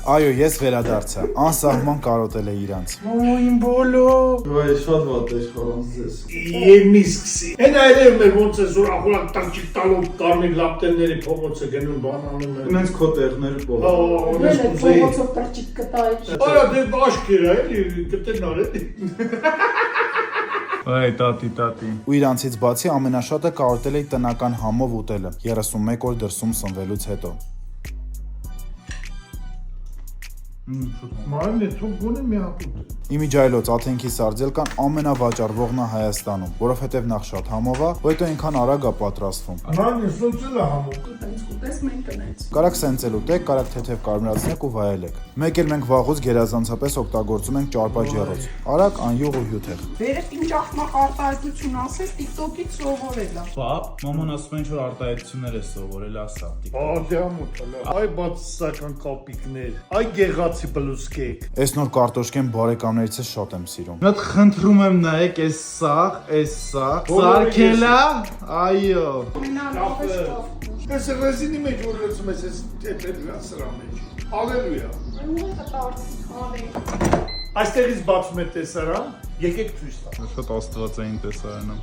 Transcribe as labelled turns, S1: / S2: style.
S1: Այո, ես վերադարձա, անսահման կարոտել է իրանց։
S2: Մոյին բոլո։
S3: Վայ, շատ վատ է իշխանանց ձեզ։
S2: Եվ մի սկսի։ Հեն այրև մեր ոնց է զոր ախոլակ տանջիկ տալով կարմիր լապտենների փողոցը գնում բանանում են։
S3: Ինձ քո տեղները բողա։
S2: Ես կուզեի։
S4: Փողոցով տրճիկ կտայի։
S2: Արա դե աշկեր է, էլի կտնար էլի։
S3: Այ տատի։
S1: Ու իրանցից բացի ամենաշատը կարոտել էի տնական համով ուտելը, 31 օր դրսում սնվելուց հետո։
S2: Ման է թող գոնե մի հապուտ։
S1: Իմիջայլոց Աթենքի սարձելկան ամենավաճառվողն է Հայաստանում, որովհետև նախ շատ համով է, ու հետո ինքան արագ է պատրաստվում։
S2: Ման է սոցել է համոք։
S4: Ուտես մենք տնեց։
S1: Կարակ սենցել ուտեք, կարակ թեթև կարմրացնեք ու վայելեք։ Մեկ էլ մենք վաղուց գերազանցապես օգտագործում ենք ճարպաջեռոց։ Արագ, անյուղ ու հյութեղ։
S4: Վերև ինչ ախմախարտահայտություն ասես, TikTok-ից սովորել է։
S3: Պապ, մաման ասում է ինչ որ արտահայտություններ է սովորել, ասա։
S2: Դե ամոթ հələ։ Այ բացասական կապիկներ։ Այ գեղացի բլուսկեկ։
S1: Այս նոր կարտոշկեն բարեկամներիցս շատ եմ սիրում։
S3: Մի հատ խնդրում եմ նայեք, այս սաղ, սարքելա, այո։
S2: Ես ռեզինի մեջ որ լցում ես այս թեթևյա սրա մեջ։ Ալելույա։ Այստեղից բացում է տեսարան, եկեք ցույց տա։
S3: Շատ աստվածային տեսարան է։